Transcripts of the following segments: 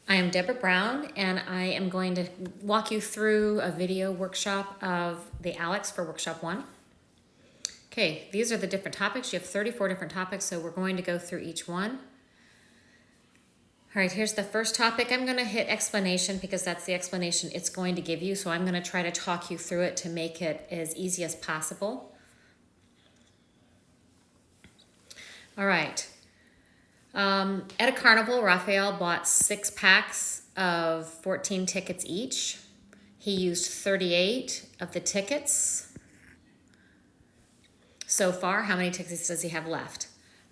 I am Deborah Brown, and I am going to walk you through a video workshop of the Aleks for Workshop 1. Okay, these are the different topics. You have 34 different topics, so we're going to go through each one. All right, here's the first topic. I'm going to hit explanation because that's the explanation it's going to give you, so I'm going to try to talk you through it to make it as easy as possible. All right. At a carnival, Raphael bought 6 packs of 14 tickets each. He used 38 of the tickets. So far, how many tickets does he have left?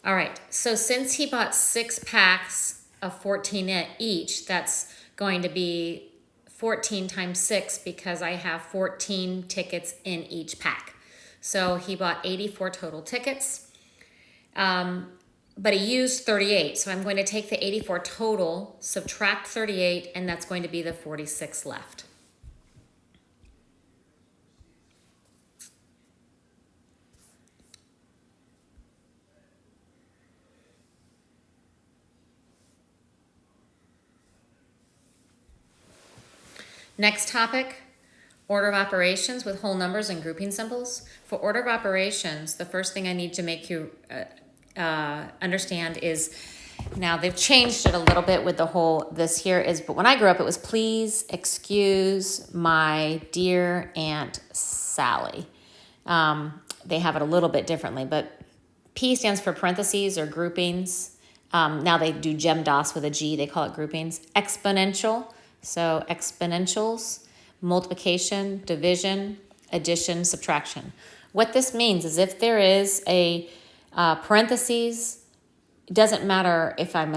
All right, so since he bought 6 packs of 14 each, that's going to be 14 times 6 because I have 14 tickets in each pack. So he bought 84 total tickets. But he used 38, so I'm going to take the 84 total, subtract 38, and that's going to be the 46 left. Next topic, order of operations with whole numbers and grouping symbols. For order of operations, the first thing I need to make you understand is, now they've changed it a little bit with the whole, this here is, but when I grew up it was please excuse my dear Aunt Sally. They have it a little bit differently, but P stands for parentheses or groupings. Now they do GEMDAS with a G, they call it groupings. Exponential, so exponentials, multiplication, division, addition, subtraction. What this means is if there is a parentheses, it doesn't matter if I'm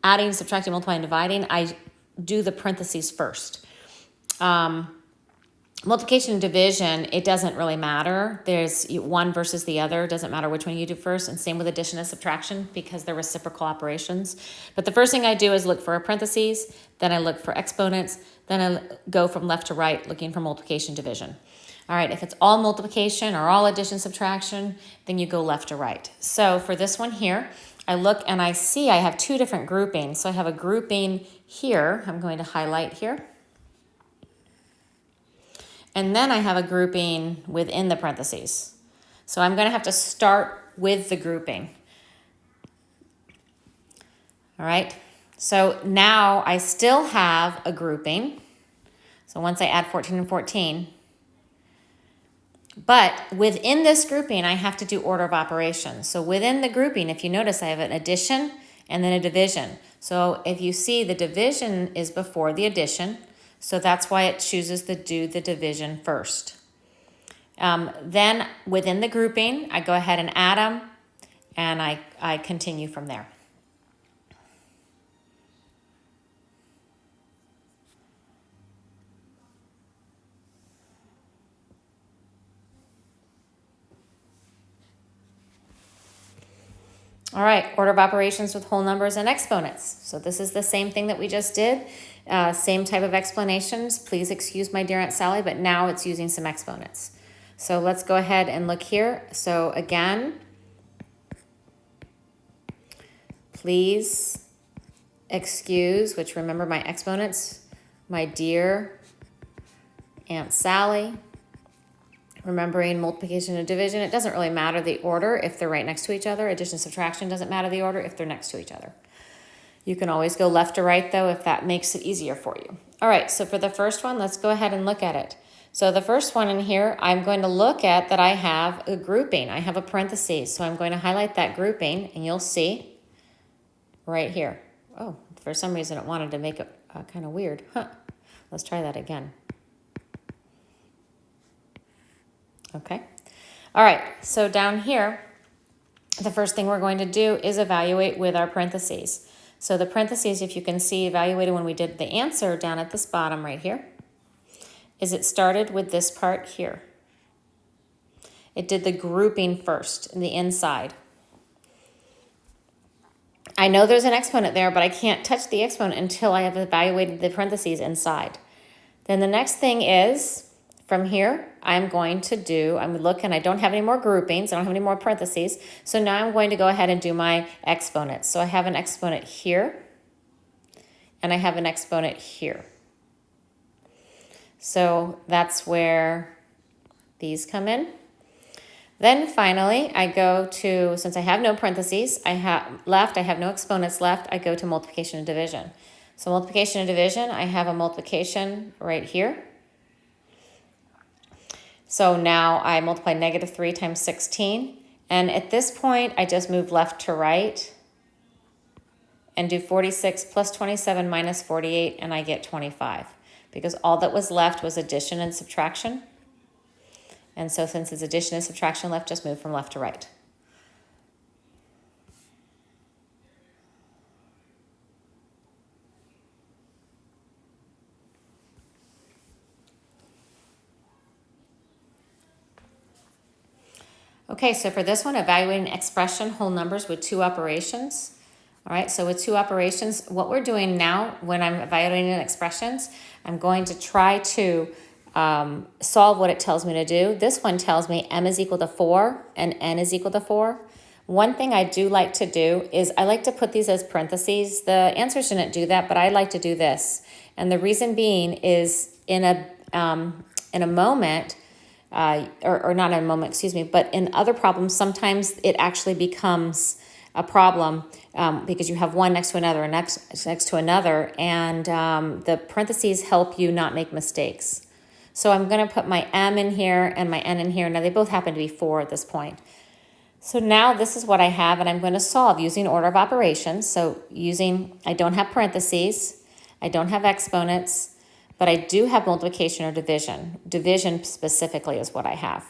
adding, subtracting, multiplying, dividing, I do the parentheses first. Multiplication and division, it doesn't really matter. There's one versus the other. It doesn't matter which one you do first. And same with addition and subtraction because they're reciprocal operations. But the first thing I do is look for a parentheses, then I look for exponents, then I go from left to right looking for multiplication, division. All right, if it's all multiplication or all addition, subtraction, then you go left to right. So for this one here, I look and I see I have 2 different groupings. So I have a grouping here. I'm going to highlight here. And then I have a grouping within the parentheses. So I'm going to have to start with the grouping. All right, so now I still have a grouping. So once I add 14 and 14, but within this grouping, I have to do order of operations. So within the grouping, if you notice, I have an addition and then a division. So if you see, the division is before the addition. So that's why it chooses to do the division first. Then within the grouping, I go ahead and add them, and I continue from there. All right, order of operations with whole numbers and exponents. So this is the same thing that we just did. Same type of explanations. Please excuse my dear Aunt Sally, but now it's using some exponents. So let's go ahead and look here. So again, please excuse, which remember my exponents, my dear Aunt Sally. Remembering multiplication and division, it doesn't really matter the order if they're right next to each other. Addition and subtraction doesn't matter the order if they're next to each other. You can always go left to right, though, if that makes it easier for you. All right, so for the first one, let's go ahead and look at it. So the first one in here, I'm going to look at that I have a grouping. I have a parentheses, so I'm going to highlight that grouping, and you'll see right here. Oh, for some reason it wanted to make it kind of weird. Let's try that again. Okay. All right, so down here, the first thing we're going to do is evaluate with our parentheses. So the parentheses, if you can see, evaluated when we did the answer down at this bottom right here, is it started with this part here. It did the grouping first in the inside. I know there's an exponent there, but I can't touch the exponent until I have evaluated the parentheses inside. Then the next thing is, from here, I'm going to do, I'm looking, I don't have any more groupings, I don't have any more parentheses, so now I'm going to go ahead and do my exponents. So I have an exponent here, and I have an exponent here. So that's where these come in. Then finally, I go to, since I have no parentheses, I have no exponents left, I go to multiplication and division. So multiplication and division, I have a multiplication right here. So now I multiply -3 times 16. And at this point, I just move left to right and do 46 plus 27 minus 48, and I get 25. Because all that was left was addition and subtraction. And so since it's addition and subtraction left, just move from left to right. Okay, so for this one, evaluating expression whole numbers with two operations. All right, so with two operations, what we're doing now when I'm evaluating expressions, I'm going to try to solve what it tells me to do. This one tells me m is equal to 4 and n is equal to 4. One thing I do like to do is I like to put these as parentheses. The answer shouldn't do that, but I like to do this. And the reason being is in a moment, or not in a moment, excuse me, but in other problems, sometimes it actually becomes a problem because you have one next to another and next to another, and the parentheses help you not make mistakes. So I'm going to put my m in here and my n in here. Now they both happen to be 4 at this point. So now this is what I have, and I'm going to solve using order of operations. So I don't have parentheses, I don't have exponents, but I do have multiplication or division. Division specifically is what I have.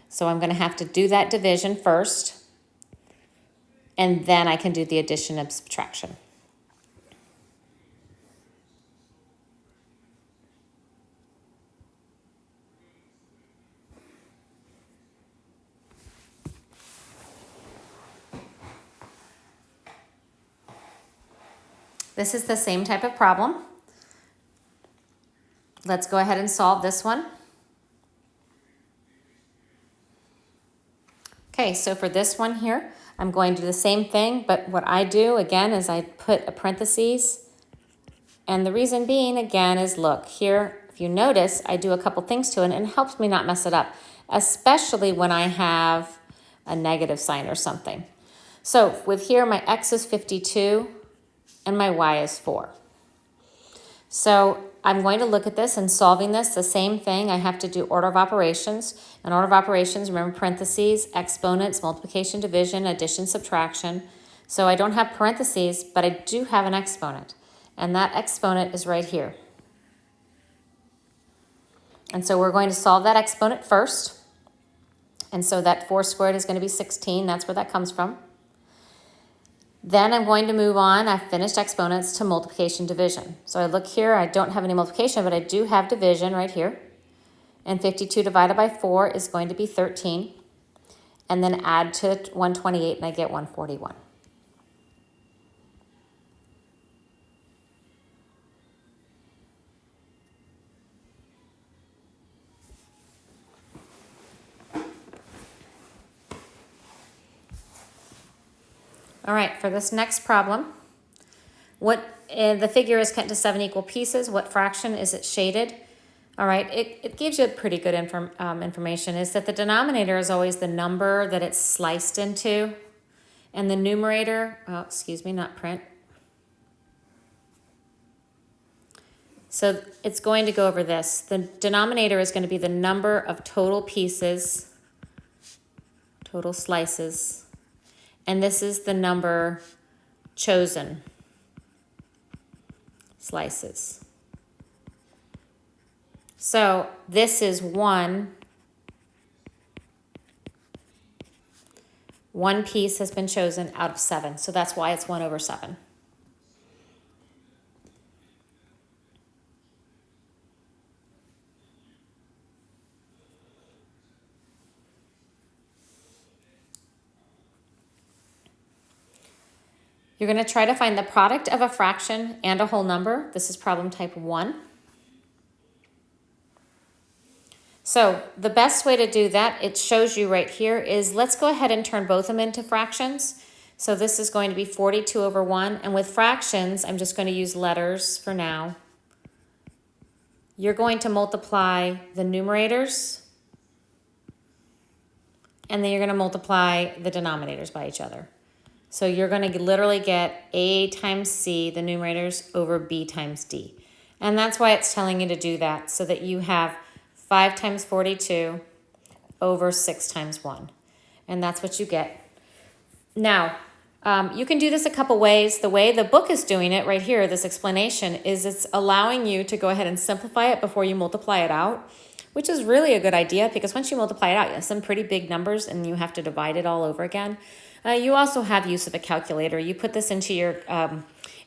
So I'm going to have to do that division first, and then I can do the addition and subtraction. This is the same type of problem. Let's go ahead and solve this one. Okay, so for this one here, I'm going to do the same thing, but what I do again is I put a parentheses. And the reason being, again, is look, here, if you notice, I do a couple things to it, and it helps me not mess it up, especially when I have a negative sign or something. So with here, my x is 52 and my y is 4. So I'm going to look at this and solving this, the same thing. I have to do order of operations. And order of operations, remember parentheses, exponents, multiplication, division, addition, subtraction. So I don't have parentheses, but I do have an exponent. And that exponent is right here. And so we're going to solve that exponent first. And so that 4 squared is going to be 16. That's where that comes from. Then I'm going to move on. I've finished exponents to multiplication, division. So I look here, I don't have any multiplication, but I do have division right here. And 52 divided by 4 is going to be 13. And then add to 128 and I get 141. All right, for this next problem, the figure is cut into 7 equal pieces. What fraction is it shaded? All right, it gives you pretty good information. Is that the denominator is always the number that it's sliced into, and the numerator, not print. So it's going to go over this. The denominator is going to be the number of total pieces, total slices. And this is the number chosen slices. So this is 1. One piece has been chosen out of 7. So that's why it's 1 over 7. You're going to try to find the product of a fraction and a whole number. This is problem type 1. So the best way to do that, it shows you right here, is let's go ahead and turn both of them into fractions. So this is going to be 42 over 1. And with fractions, I'm just going to use letters for now. You're going to multiply the numerators, and then you're going to multiply the denominators by each other. So you're going to literally get A times C, the numerators, over B times D. And that's why it's telling you to do that, so that you have 5 times 42 over 6 times 1. And that's what you get. Now, you can do this a couple ways. The way the book is doing it right here, this explanation, is it's allowing you to go ahead and simplify it before you multiply it out, which is really a good idea, because once you multiply it out, you have some pretty big numbers and you have to divide it all over again. You also have use of a calculator. You put this into your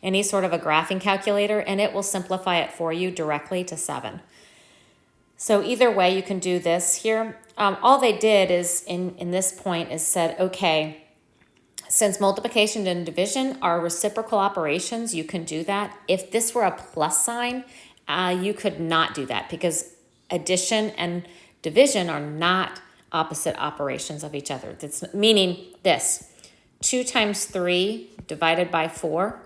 any sort of a graphing calculator, and it will simplify it for you directly to 7. So either way, you can do this here. All they did is, in this point, is said, okay, since multiplication and division are reciprocal operations, you can do that. If this were a plus sign, you could not do that, because addition and division are not opposite operations of each other. That's meaning this: 2 times 3 divided by 4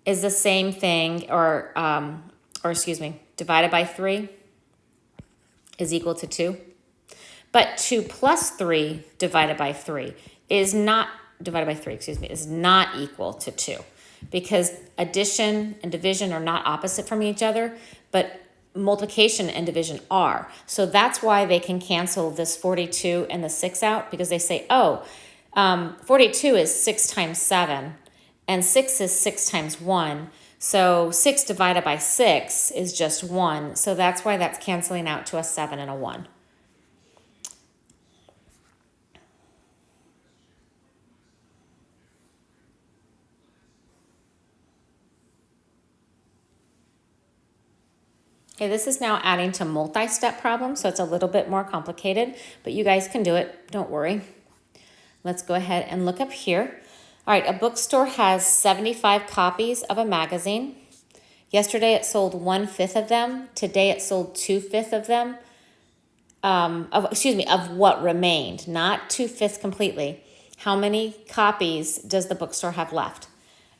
is the same thing, or excuse me, divided by 3 is equal to 2. But 2 plus 3 divided by 3 is not, divided by 3, excuse me, is not equal to 2, because addition and division are not opposite from each other, but multiplication and division are. So that's why they can cancel this 42 and the 6 out, because they say, oh, 42 is 6 times 7, and 6 is 6 times 1. So 6 divided by 6 is just 1. So that's why that's canceling out to a 7 and a 1. Okay, this is now adding to multi-step problems, so it's a little bit more complicated, but you guys can do it. Don't worry. Let's go ahead and look up here. All right, a bookstore has 75 copies of a magazine. Yesterday it sold 1/5 of them. Today it sold 2/5 of them. Of what remained, not 2/5 completely. How many copies does the bookstore have left?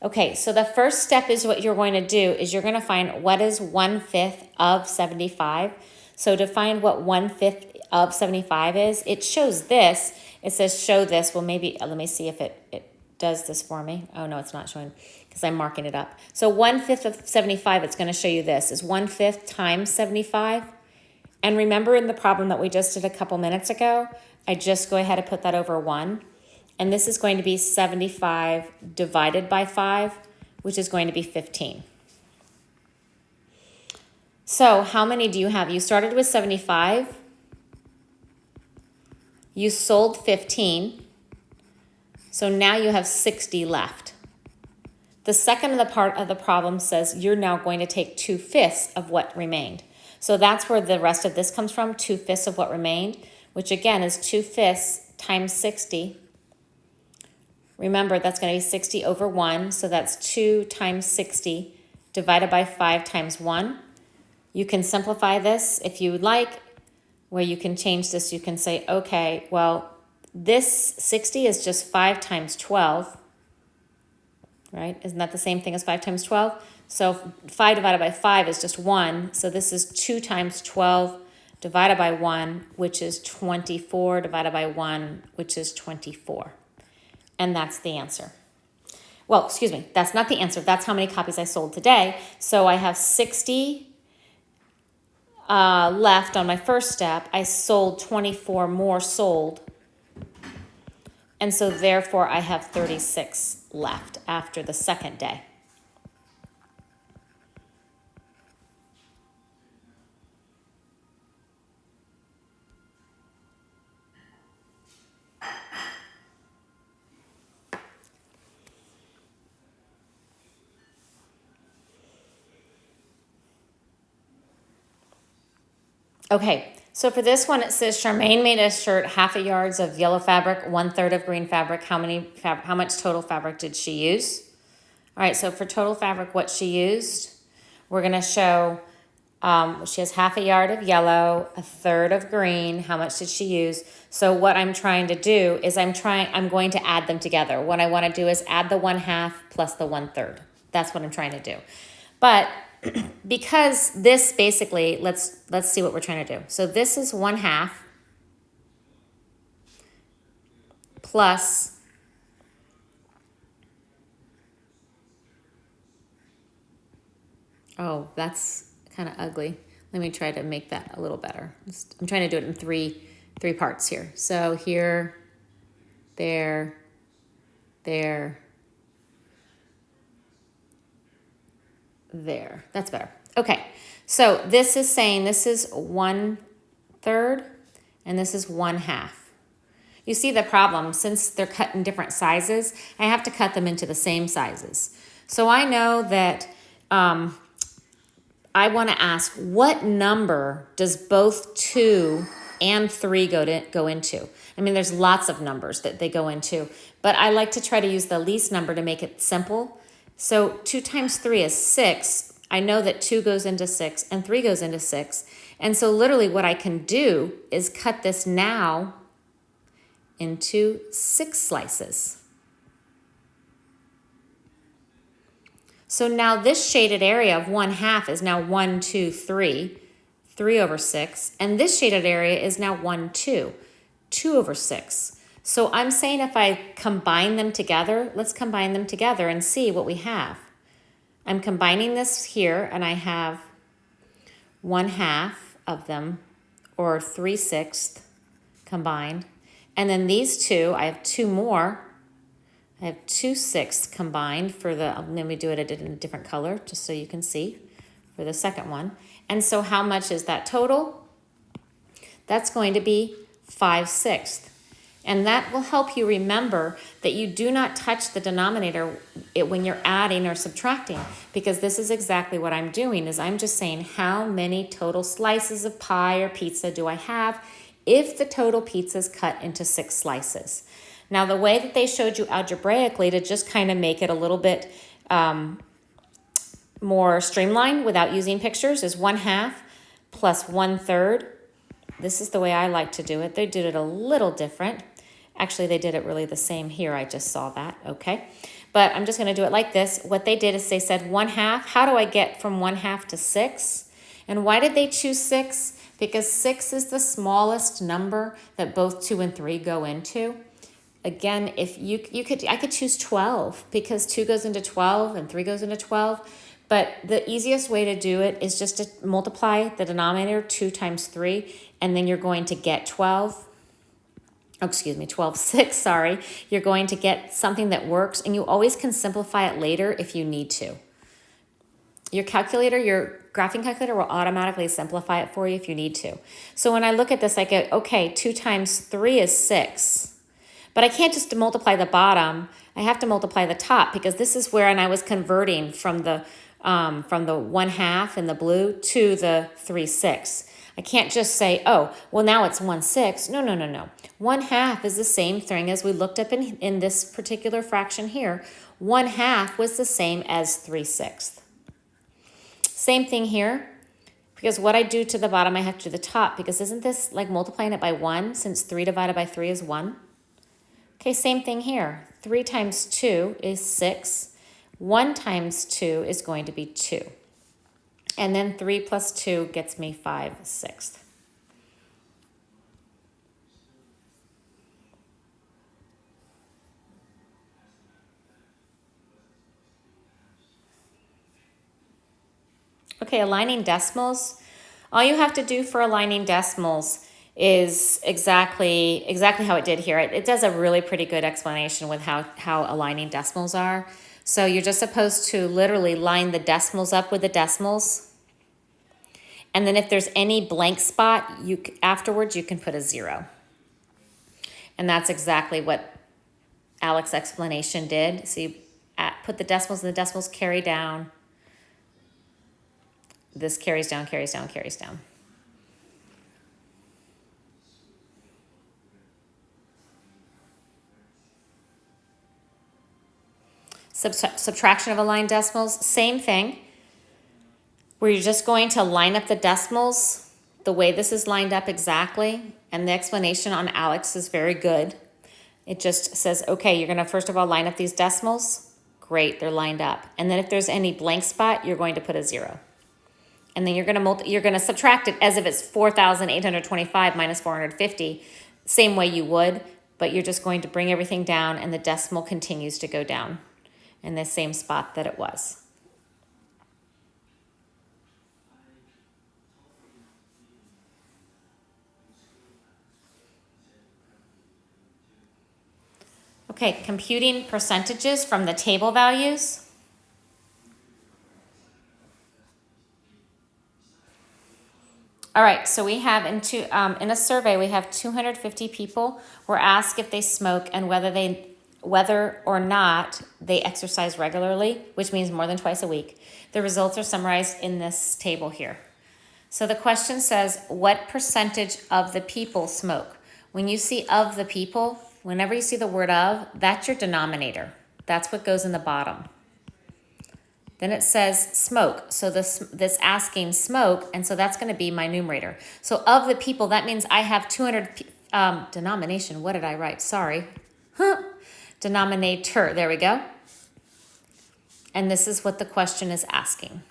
Okay, so the first step is what you're going to do is you're going to find what is 1/5 of 75. So to find what 1/5 of 75 is, it shows this. It says show this. Well, maybe, let me see if it does this for me. Oh, no, it's not showing because I'm marking it up. So 1/5 of 75, it's going to show you this, is 1/5 times 75. And remember in the problem that we just did a couple minutes ago, I just go ahead and put that over 1. And this is going to be 75 divided by 5, which is going to be 15. So how many do you have? You started with 75. You sold 15. So now you have 60 left. The second of the part of the problem says you're now going to take 2/5 of what remained. So that's where the rest of this comes from, 2/5 of what remained, which again is 2/5 times 60. Remember, that's going to be 60 over 1, so that's 2 times 60 divided by 5 times 1. You can simplify this if you would like, where you can change this. You can say, okay, well, this 60 is just 5 times 12, right? Isn't that the same thing as 5 times 12? So 5 divided by 5 is just 1, so this is 2 times 12 divided by 1, which is 24, divided by 1, which is 24. And that's the answer. Well, excuse me, that's not the answer. That's how many copies I sold today. So I have 60 left on my first step. I sold 24 more sold. And so therefore I have 36 left after the second day. Okay, so for this one, it says Charmaine made a shirt 1/2 yards of yellow fabric, 1/3 of green fabric. How much total fabric did she use? All right, so for total fabric, what she used, we're going to show She has half a yard of yellow, a third of green. How much did she use? So what I'm trying to do is I'm going to add them together. What I want to do is add the 1/2 plus the 1/3. That's what I'm trying to do. But because this basically, let's see what we're trying to do. So this is 1/2 plus, oh, that's kind of ugly. Let me try to make that a little better. I'm trying to do it in three parts here. So here, there, there, there. That's better. Okay, so this is saying this is 1/3 and this is 1/2. You see the problem, since they're cut in different sizes, I have to cut them into the same sizes. So I know that I want to ask, what number does both 2 and 3 go into? I mean, there's lots of numbers that they go into, but I like to try to use the least number to make it simple. So 2 times 3 is 6. I know that 2 goes into 6 and 3 goes into 6. And so literally what I can do is cut this now into 6 slices. So now this shaded area of 1/2 is now 1, 2, 3, 3/6. And this shaded area is now 1, 2, 2/6. So I'm saying if I combine them together, let's combine them together and see what we have. I'm combining this here, and I have 1/2 of them, or 3/6 combined. And then these two, I have 2 more. I have 2/6 combined for the, let me do it, I did it in a different color just so you can see for the second one. And so how much is that total? That's going to be 5/6. And that will help you remember that you do not touch the denominator when you're adding or subtracting, because this is exactly what I'm doing, is I'm just saying how many total slices of pie or pizza do I have if the total pizza is cut into 6 slices. Now, the way that they showed you algebraically to just kind of make it a little bit more streamlined without using pictures is 1/2 plus 1/3. This is the way I like to do it. They did it a little different. Actually, they did it really the same here. I just saw that, okay? But I'm just going to do it like this. What they did is they said 1/2. How do I get from 1/2 to 6? And why did they choose 6? Because 6 is the smallest number that both 2 and 3 go into. Again, if I could choose 12 because 2 goes into 12 and 3 goes into 12. But the easiest way to do it is just to multiply the denominator 2 times 3, and then you're going to get 12. Oh, excuse me, 12/6, sorry. You're going to get something that works, and you always can simplify it later if you need to. Your calculator, your graphing calculator will automatically simplify it for you if you need to. So when I look at this, I go, okay, 2 times 3 is 6. But I can't just multiply the bottom. I have to multiply the top, because this is where, and I was converting from the 1/2 in the blue to the 3/6. I can't just say, oh, well, now it's 1/6. No, no, no, no. 1/2 is the same thing as we looked up in this particular fraction here. 1/2 was the same as 3/6. Same thing here, because what I do to the bottom, I have to do the top, because isn't this like multiplying it by 1, since 3 divided by 3 is 1? Okay, same thing here. 3 times 2 is 6. 1 times 2 is going to be 2. And then 3 plus 2 gets me 5/6. Okay, aligning decimals. All you have to do for aligning decimals is exactly how it did here. It does a really pretty good explanation with how aligning decimals are. So you're just supposed to literally line the decimals up with the decimals. And then if there's any blank spot, afterwards you can put a 0. And that's exactly what Aleks' explanation did. So you put the decimals, and the decimals carry down. This carries down, carries down, carries down. Subtraction of aligned decimals, same thing. We're just going to line up the decimals the way this is lined up exactly. And the explanation on Aleks is very good. It just says, okay, you're going to first of all line up these decimals. Great, they're lined up. And then if there's any blank spot, you're going to put a 0. And then you're going to subtract it as if it's 4,825 minus 450, same way you would, but you're just going to bring everything down and the decimal continues to go down in the same spot that it was. Okay, computing percentages from the table values. All right, so we have in a survey, we have 250 people. We're asked if they smoke and whether or not they exercise regularly, which means more than twice a week. The results are summarized in this table here. So the question says, what percentage of the people smoke? When you see of the people, whenever you see the word of, that's your denominator. That's what goes in the bottom. Then it says smoke. So this asking smoke, and so that's going to be my numerator. So of the people, that means I have 200, denomination, what did I write? Sorry. Denominator, there we go. And this is what the question is asking.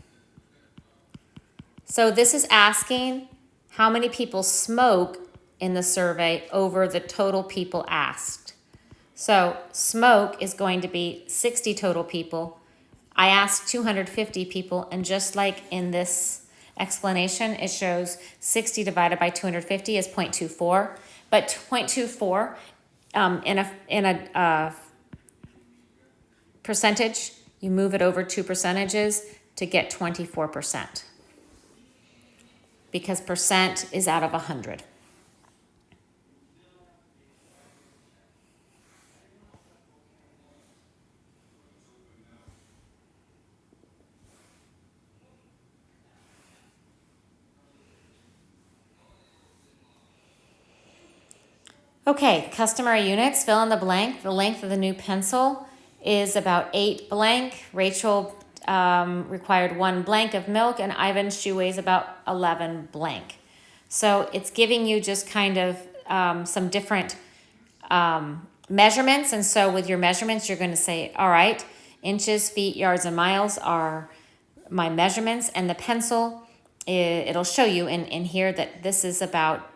So this is asking how many people smoke in the survey over the total people asked. So smoke is going to be 60 total people. I asked 250 people, and just like in this explanation, it shows 60 divided by 250 is 0.24. But 0.24 in a percentage, you move it over 2 percentages to get 24%. Because percent is out of 100. Okay, customary units, fill in the blank. The length of the new pencil is about 8 blank. Rachel required 1 blank of milk, and Ivan's shoe weighs about 11 blank. So it's giving you just kind of some different measurements. And so with your measurements, you're going to say, all right, inches, feet, yards, and miles are my measurements. And the pencil, it'll show you in here that this is about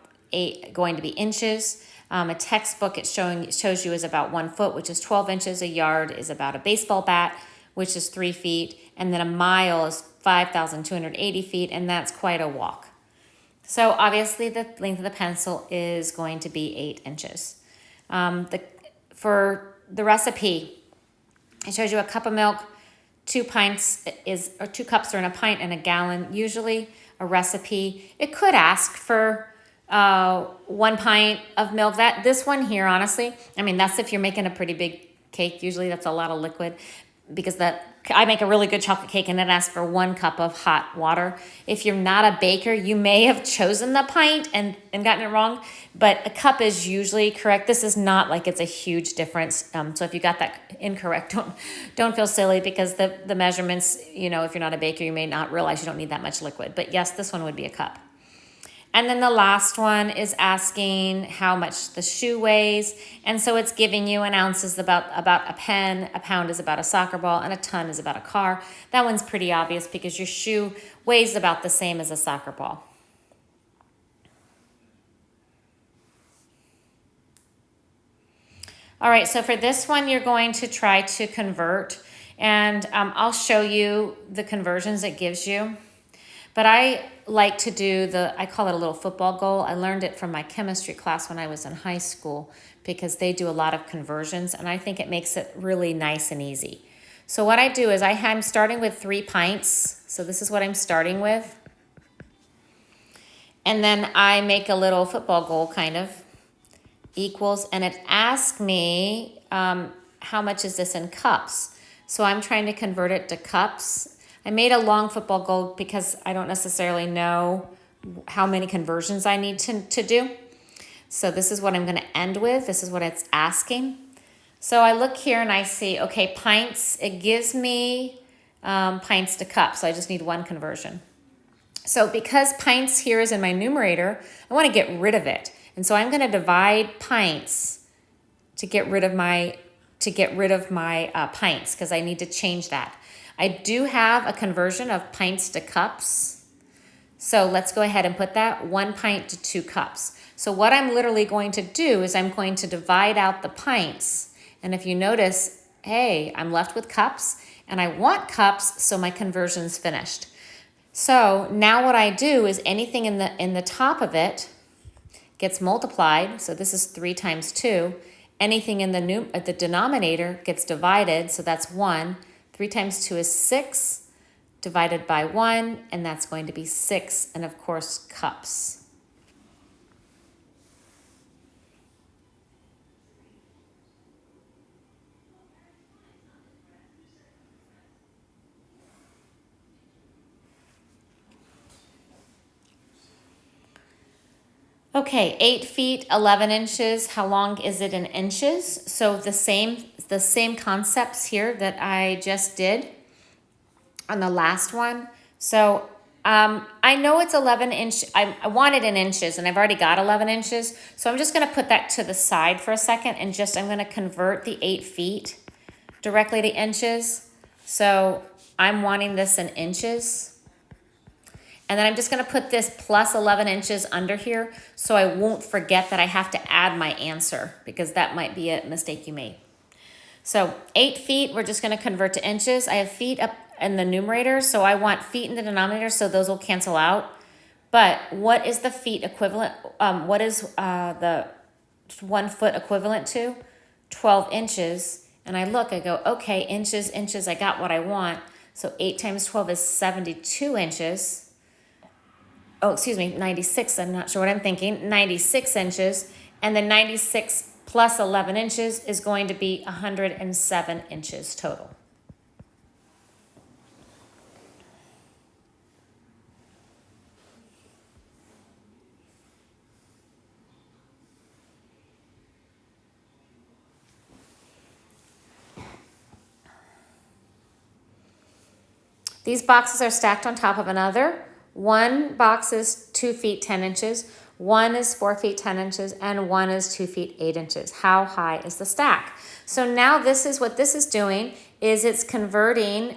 going to be inches. A textbook, it shows you is about 1 foot, which is 12 inches. A yard is about a baseball bat, which is 3 feet. And then a mile is 5,280 feet, and that's quite a walk. So obviously the length of the pencil is going to be 8 inches. For the recipe, it shows you a cup of milk, 2 cups are in a pint and a gallon. Usually a recipe, it could ask for 1 pint of milk. This one here, honestly, I mean, that's if you're making a pretty big cake. Usually that's a lot of liquid, because I make a really good chocolate cake and it asks for 1 cup of hot water. If you're not a baker, you may have chosen the pint and gotten it wrong, but a cup is usually correct. This is not like it's a huge difference. So if you got that incorrect, don't feel silly, because the measurements, if you're not a baker, you may not realize you don't need that much liquid. But yes, this one would be a cup. And then the last one is asking how much the shoe weighs. And so it's giving you in ounces about a pen, a pound is about a soccer ball, and a ton is about a car. That one's pretty obvious because your shoe weighs about the same as a soccer ball. All right, so for this one, you're going to try to convert. And I'll show you the conversions it gives you. But I like to do I call it a little football goal. I learned it from my chemistry class when I was in high school, because they do a lot of conversions, and I think it makes it really nice and easy. So what I do is I'm starting with 3 pints. So this is what I'm starting with. And then I make a little football goal kind of equals, and it asks me how much is this in cups. So I'm trying to convert it to cups. I made a long football goal because I don't necessarily know how many conversions I need to do. So this is what I'm going to end with. This is what it's asking. So I look here and I see, okay, pints, it gives me pints to cups. So I just need 1 conversion. So because pints here is in my numerator, I want to get rid of it. And so I'm going to divide pints to get rid of my pints, because I need to change that. I do have a conversion of pints to cups. So let's go ahead and put that 1 pint to 2 cups. So what I'm literally going to do is I'm going to divide out the pints. And if you notice, hey, I'm left with cups, and I want cups, so my conversion's finished. So now what I do is anything in the top of it gets multiplied. So this is 3 times 2. Anything in the denominator gets divided. So that's 1. 3 times 2 is 6 divided by 1, and that's going to be 6, and of course, cups. Okay, 8 feet, 11 inches. How long is it in inches? So the same concepts here that I just did on the last one. So I know it's 11 inch. I want it in inches, and I've already got 11 inches. So I'm just going to put that to the side for a second, and I'm going to convert the 8 feet directly to inches. So I'm wanting this in inches. And then I'm just going to put this plus 11 inches under here so I won't forget that I have to add my answer, because that might be a mistake you made. So 8 feet, we're just going to convert to inches. I have feet up in the numerator, so I want feet in the denominator, so those will cancel out. But what is the feet equivalent? What is the 1 foot equivalent to? 12 inches. And I go, okay, inches, I got what I want. So 8 times 12 is 72 inches. Oh, excuse me, 96. I'm not sure what I'm thinking. 96 inches. And then 96 plus 11 inches is going to be 107 inches total. These boxes are stacked on top of another. One box is 2 feet 10 inches, one is 4 feet 10 inches, and one is 2 feet 8 inches. How high is the stack? So now this is what this is doing, is it's converting,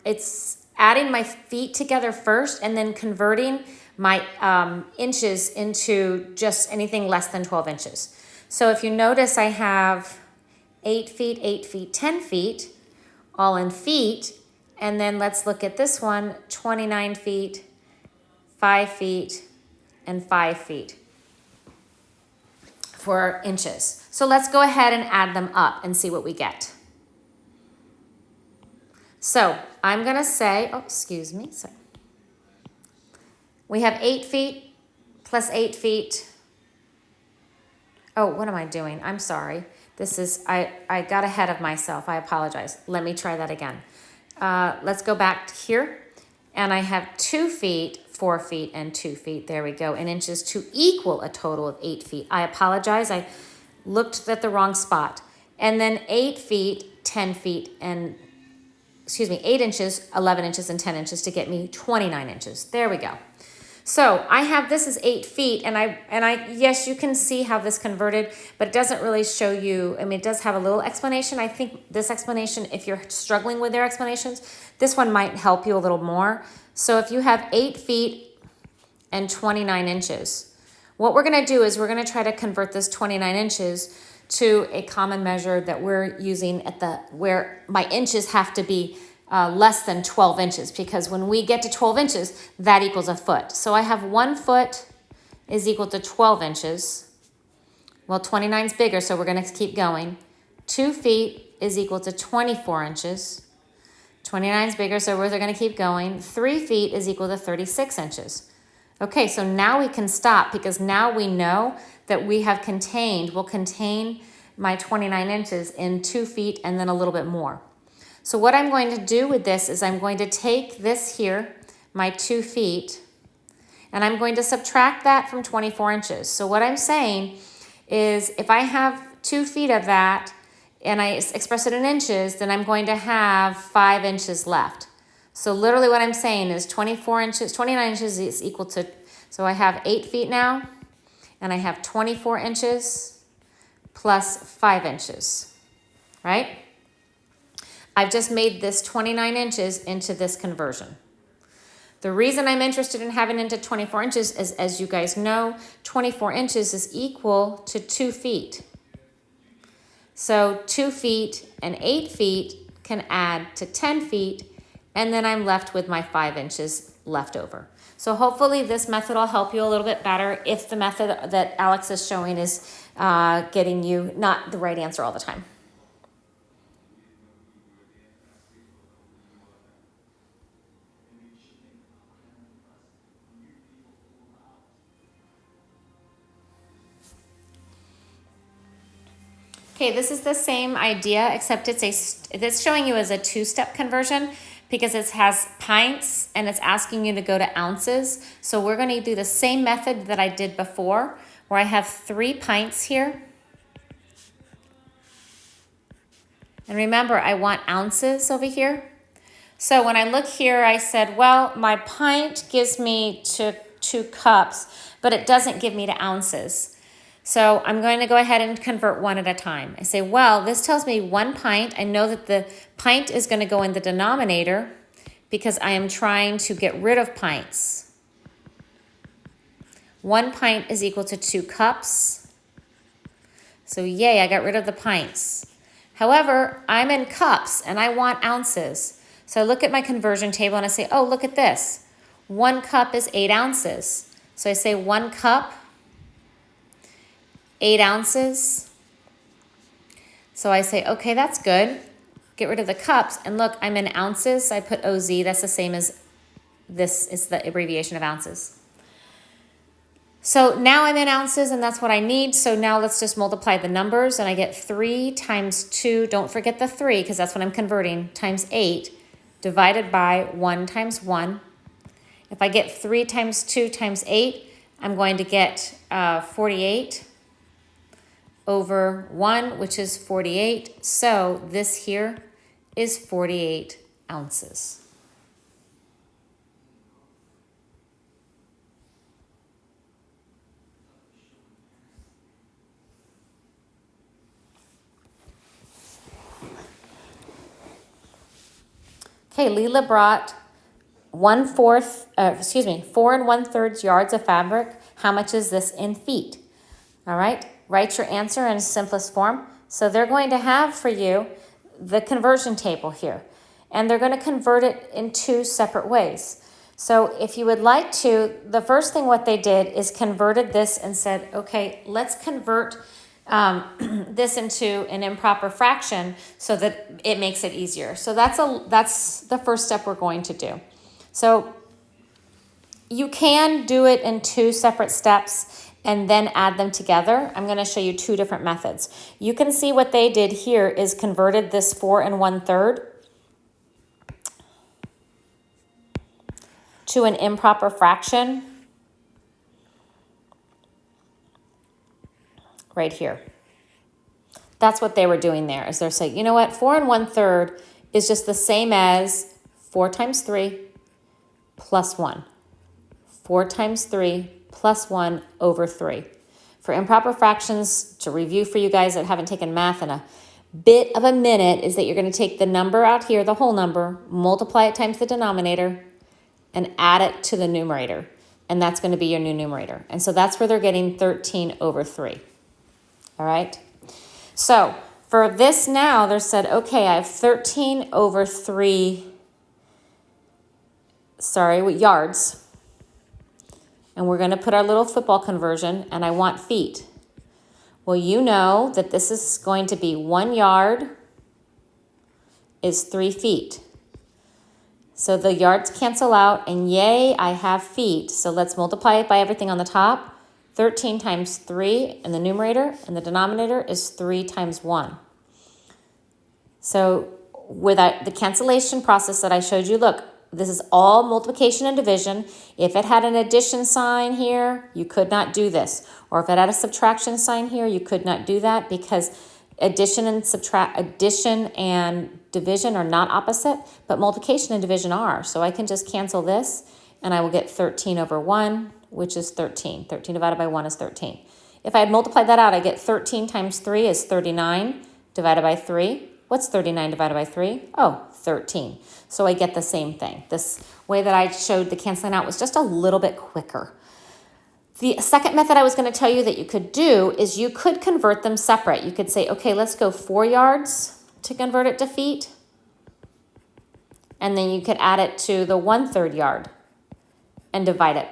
it's adding my feet together first and then converting my inches into just anything less than 12 inches. So if you notice, I have 8 feet, 10 feet, all in feet. And then let's look at this one, 29 feet, 5 feet, and 5 feet for inches. So let's go ahead and add them up and see what we get. So I'm going to say, oh, excuse me. So we have 8 feet plus 8 feet. Oh, what am I doing? I'm sorry. This is, I got ahead of myself. I apologize. Let me try that again. Let's go back here. And I have 2 feet, 4 feet, and 2 feet. There we go. In inches to equal a total of 8 feet. I apologize. I looked at the wrong spot. And then 8 feet, 10 feet, and 8 inches, 11 inches, and 10 inches to get me 29 inches. There we go. So I have this as 8 feet, and I yes, you can see how this converted, but it doesn't really show you. I mean, it does have a little explanation. I think this explanation, if you're struggling with their explanations, this one might help you a little more. So if you have 8 feet and 29 inches, what we're going to do is we're going to try to convert this 29 inches to a common measure that we're using where my inches have to be less than 12 inches, because when we get to 12 inches, that equals a foot. So I have 1 foot is equal to 12 inches. Well, 29 is bigger, so we're going to keep going. 2 feet is equal to 24 inches. 29 is bigger, so we're going to keep going. 3 feet is equal to 36 inches. Okay, so now we can stop, because now we know that we'll contain my 29 inches in 2 feet and then a little bit more. So what I'm going to do with this is I'm going to take this here, my 2 feet, and I'm going to subtract that from 24 inches. So what I'm saying is if I have 2 feet of that and I express it in inches, then I'm going to have 5 inches left. So literally what I'm saying is 24 inches, 29 inches is equal to, so I have 8 feet now, and I have 24 inches plus 5 inches, right? I've just made this 29 inches into this conversion. The reason I'm interested in having it into 24 inches is, as you guys know, 24 inches is equal to 2 feet. So 2 feet and 8 feet can add to 10 feet, and then I'm left with my 5 inches left over. So hopefully this method will help you a little bit better if the method that Alex is showing is getting you not the right answer all the time. Okay, this is the same idea, except it's showing you as a 2-step conversion because it has pints and it's asking you to go to ounces. So we're going to do the same method that I did before, where I have 3 pints here. And remember, I want ounces over here. So when I look here, I said, well, my pint gives me to 2 cups, but it doesn't give me to ounces. So I'm going to go ahead and convert one at a time. I say, well, this tells me 1 pint. I know that the pint is going to go in the denominator because I am trying to get rid of pints. 1 pint is equal to 2 cups. So yay, I got rid of the pints. However, I'm in cups and I want ounces. So I look at my conversion table and I say, oh, look at this. 1 cup is 8 ounces. So I say 1 cup, 8 ounces. So I say, okay, that's good. Get rid of the cups. And look, I'm in ounces. I put OZ. That's the same as this is the abbreviation of ounces. So now I'm in ounces, and that's what I need. So now let's just multiply the numbers, and I get 3 times 2. Don't forget the 3, because that's what I'm converting, times 8, divided by 1 times 1. If I get 3 times 2 times 8, I'm going to get 48 over 1, which is 48. So this here is 48 ounces. Okay, Leela brought 4 1/3 yards of fabric. How much is this in feet? All right, write your answer in simplest form. So they're going to have for you the conversion table here, and they're going to convert it in 2 separate ways. So if you would like to, the first thing what they did is converted this and said, okay, let's convert this into an improper fraction so that it makes it easier. So that's the first step we're going to do. So you can do it in 2 separate steps and then add them together. I'm going to show you 2 different methods. You can see what they did here is converted this 4 1/3 to an improper fraction right here. That's what they were doing there, is they're saying, you know what, 4 1/3 is just the same as 4 times 3 plus 1. 4 times 3 plus 1 over 3. For improper fractions, to review for you guys that haven't taken math in a bit of a minute, is that you're going to take the number out here, the whole number, multiply it times the denominator, and add it to the numerator. And that's going to be your new numerator. And so that's where they're getting 13 over 3. All right? So for this now, they said, okay, I have 13 over 3, yards. And we're going to put our little football conversion, and I want feet. Well, you know that this is going to be 1 yard is 3 feet. So the yards cancel out, and yay, I have feet. So let's multiply it by everything on the top. 13 times 3 in the numerator, and the denominator is 3 times 1. So with the cancellation process that I showed you, look, this is all multiplication and division. If it had an addition sign here, you could not do this. Or if it had a subtraction sign here, you could not do that, because addition and division are not opposite, but multiplication and division are. So I can just cancel this, and I will get 13 over 1, which is 13. 13 divided by 1 is 13. If I had multiplied that out, I get 13 times 3 is 39 divided by 3. What's 39 divided by 3? Oh, 13. So I get the same thing. This way that I showed the canceling out was just a little bit quicker. The second method I was going to tell you that you could do is you could convert them separate. You could say, okay, let's go 4 yards to convert it to feet. And then you could add it to the 1/3 yard and divide it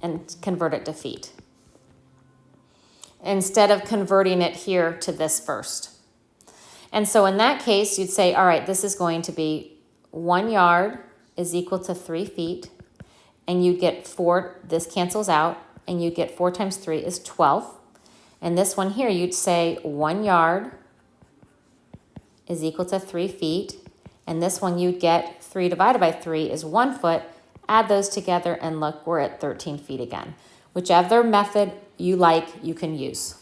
and convert it to feet, instead of converting it here to this first. And so in that case, you'd say, all right, this is going to be 1 yard is equal to 3 feet. And you'd get 4, this cancels out, and you get 4 times 3 is 12. And this one here, you'd say 1 yard is equal to 3 feet. And this one you'd get 3 divided by 3 is 1 foot. Add those together and look, we're at 13 feet again. Whichever method you like, you can use.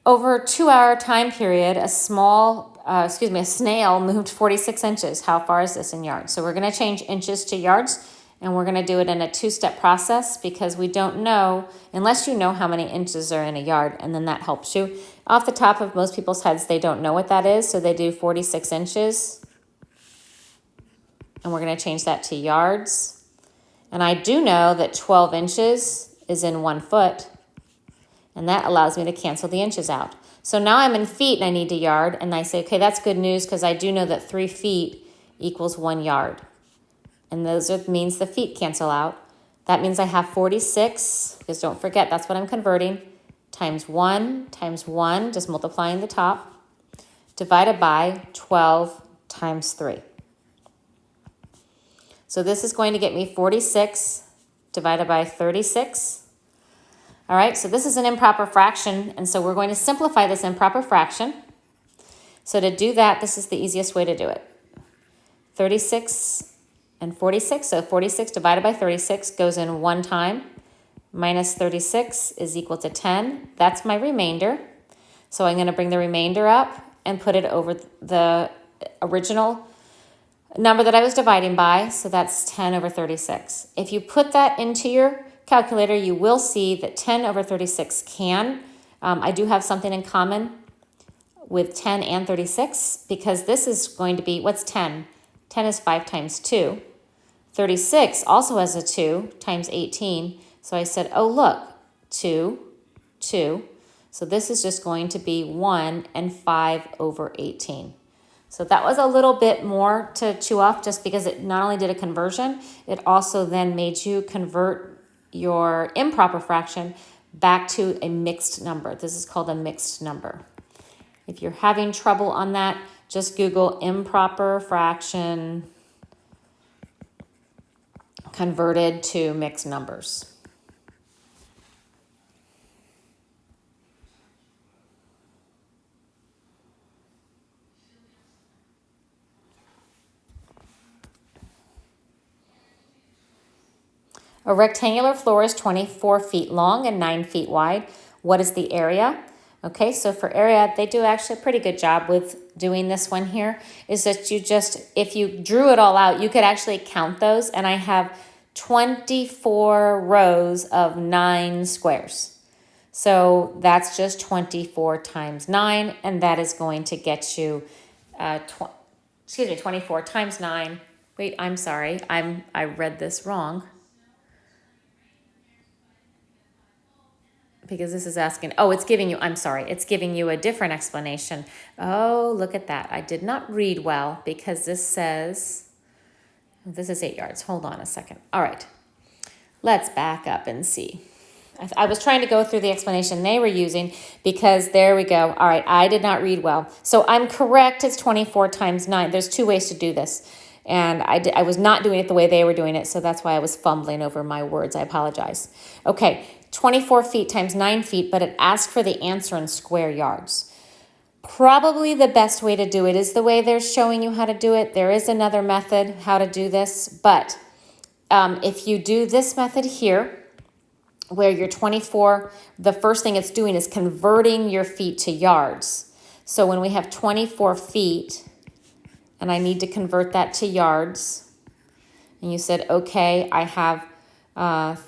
Over a 2-hour time period, a snail moved 46 inches. How far is this in yards? So we're going to change inches to yards, and we're going to do it in a 2-step process because we don't know, unless you know how many inches are in a yard, and then that helps you. Off the top of most people's heads, they don't know what that is, so they do 46 inches. And we're going to change that to yards. And I do know that 12 inches is in 1 foot. And that allows me to cancel the inches out. So now I'm in feet and I need a yard. And I say, okay, that's good news because I do know that 3 feet equals 1 yard. And those means the feet cancel out. That means I have 46, because don't forget, that's what I'm converting, times 1, just multiplying the top, divided by 12 times 3. So this is going to get me 46 divided by 36. All right, so this is an improper fraction, and so we're going to simplify this improper fraction. So to do that, this is the easiest way to do it. 36 and 46, so 46 divided by 36 goes in 1 time, minus 36 is equal to 10. That's my remainder. So I'm going to bring the remainder up and put it over the original number that I was dividing by, so that's 10 over 36. If you put that into your calculator, you will see that 10 over 36 I do have something in common with 10 and 36, because this is going to be, what's 10? 10 is 5 times 2. 36 also has a 2 times 18. So I said, oh, look, 2, 2. So this is just going to be 1 and 5 over 18. So that was a little bit more to chew off, just because it not only did a conversion, it also then made you convert your improper fraction back to a mixed number. This is called a mixed number. If you're having trouble on that, just Google improper fraction converted to mixed numbers. A rectangular floor is 24 feet long and 9 feet wide. What is the area? Okay, so for area, they do actually a pretty good job with doing this one here, is that you just, if you drew it all out, you could actually count those, and I have 24 rows of 9 squares. So that's just 24 times 9, and that is going to get you, 24 times 9. Wait, I'm sorry, I read this wrong. Because this is asking, oh, it's giving you, I'm sorry, it's giving you a different explanation. Oh, look at that. I did not read well, because this says, this is 8 yards. Hold on a second. All right, let's back up and see. I was trying to go through the explanation they were using, because there we go. All right, I did not read well. So I'm correct, it's 24 times 9. There's 2 ways to do this. And I was not doing it the way they were doing it, so that's why I was fumbling over my words. I apologize. Okay, 24 feet times 9 feet, but it asked for the answer in square yards. Probably the best way to do it is the way they're showing you how to do it. There is another method how to do this, but if you do this method here, where you're 24, the first thing it's doing is converting your feet to yards. So when we have 24 feet, and I need to convert that to yards, and you said, okay, I have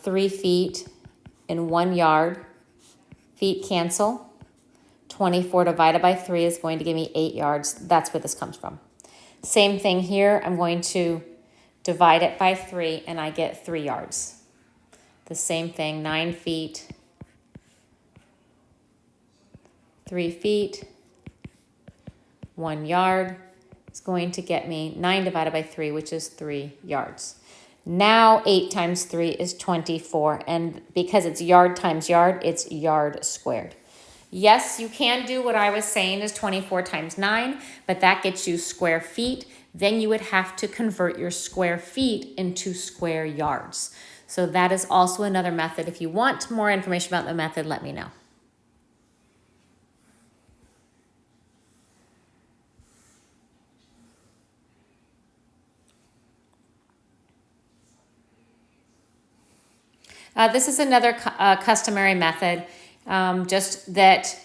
3 feet in 1 yard, feet cancel. 24 divided by 3 is going to give me 8 yards. That's where this comes from. Same thing here. I'm going to divide it by 3, and I get 3 yards. The same thing, 9 feet, 3 feet, 1 yard is going to get me 9 divided by 3, which is 3 yards. Now 8 times 3 is 24, and because it's yard times yard, it's yard squared. Yes, you can do what I was saying is 24 times 9, but that gets you square feet. Then you would have to convert your square feet into square yards. So that is also another method. If you want more information about the method, let me know. This is another customary method, just that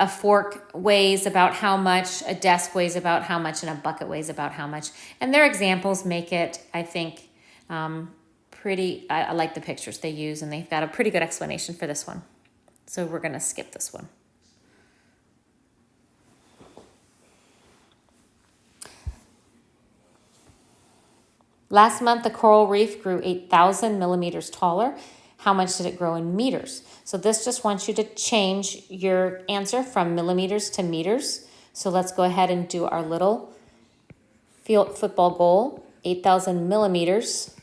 a fork weighs about how much, a desk weighs about how much, and a bucket weighs about how much. And their examples make it, I think, pretty, I like the pictures they use, and they've got a pretty good explanation for this one. So we're going to skip this one. Last month, the coral reef grew 8,000 millimeters taller. How much did it grow in meters? So this just wants you to change your answer from millimeters to meters. So let's go ahead and do our little field football goal, 8,000 millimeters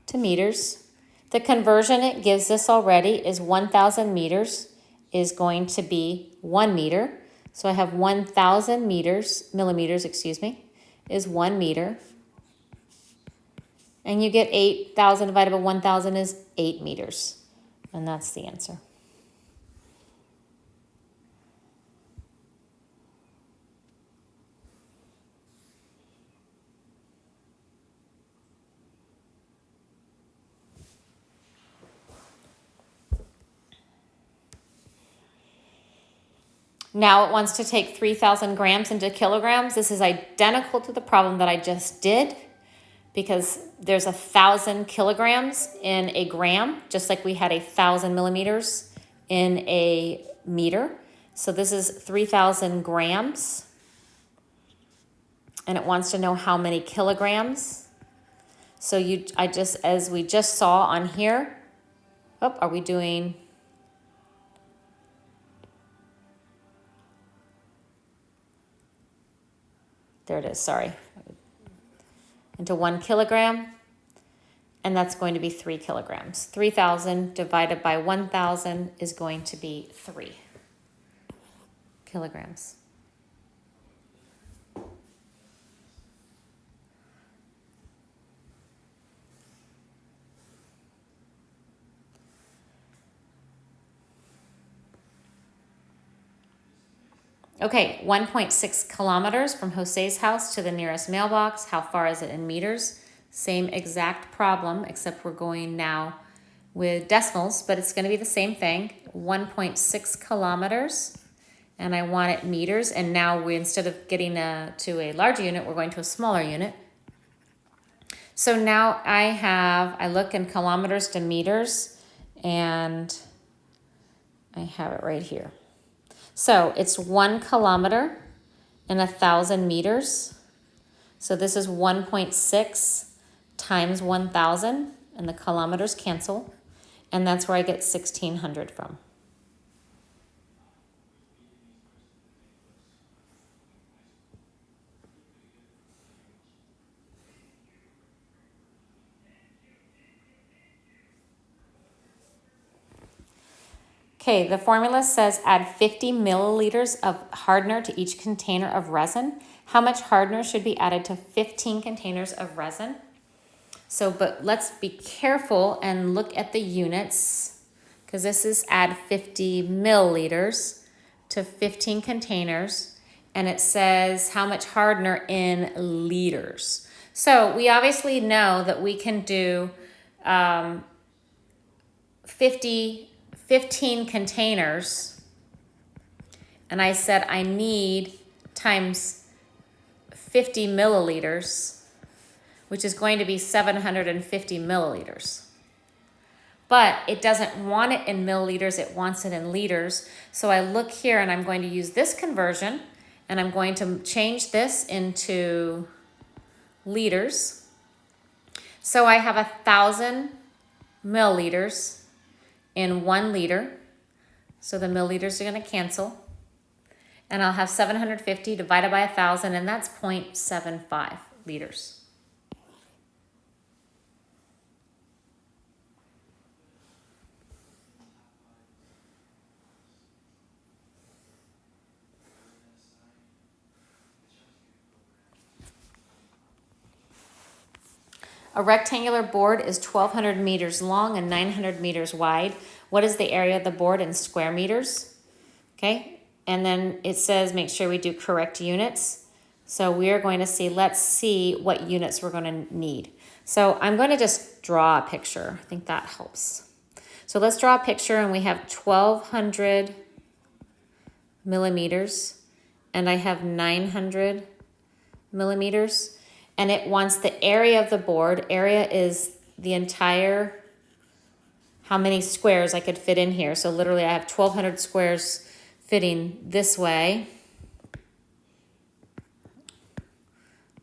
to meters. The conversion it gives us already is 1,000 meters is going to be 1 meter. So I have 1,000 millimeters, is 1 meter. And you get 8,000 divided by 1,000 is 8 meters. And that's the answer. Now it wants to take 3,000 grams into kilograms. This is identical to the problem that I just did, because there's 1,000 kilograms in a gram, just like we had 1,000 millimeters in a meter. So this is 3,000 grams, and it wants to know how many kilograms. So as we just saw on here, are we doing? There it is, sorry. Into 1 kilogram, and that's going to be 3 kilograms. 3,000 divided by 1,000 is going to be 3 kilograms. Okay, 1.6 kilometers from Jose's house to the nearest mailbox. How far is it in meters? Same exact problem, except we're going now with decimals, but it's going to be the same thing. 1.6 kilometers, and I want it meters. And now instead of getting to a larger unit, we're going to a smaller unit. So now I look in kilometers to meters, and I have it right here. So it's 1 kilometer and 1,000 meters. So this is 1.6 times 1,000, and the kilometers cancel. And that's where I get 1,600 from. Okay, the formula says add 50 milliliters of hardener to each container of resin. How much hardener should be added to 15 containers of resin? So, but let's be careful and look at the units, because this is add 50 milliliters to 15 containers, and it says how much hardener in liters. So we obviously know that we can do 15 containers, and I said I need times 50 milliliters, which is going to be 750 milliliters. But it doesn't want it in milliliters, it wants it in liters. So I look here and I'm going to use this conversion, and I'm going to change this into liters. So I have 1,000 milliliters in 1 liter. So the milliliters are going to cancel. And I'll have 750 divided by 1,000, and that's 0.75 liters. A rectangular board is 1,200 meters long and 900 meters wide. What is the area of the board in square meters? Okay, and then it says make sure we do correct units. So we are going to see, let's see what units we're going to need. So I'm going to just draw a picture. I think that helps. So let's draw a picture, and we have 1,200 millimeters, and I have 900 millimeters. And it wants the area of the board. Area is the entire, how many squares I could fit in here. So literally I have 1,200 squares fitting this way.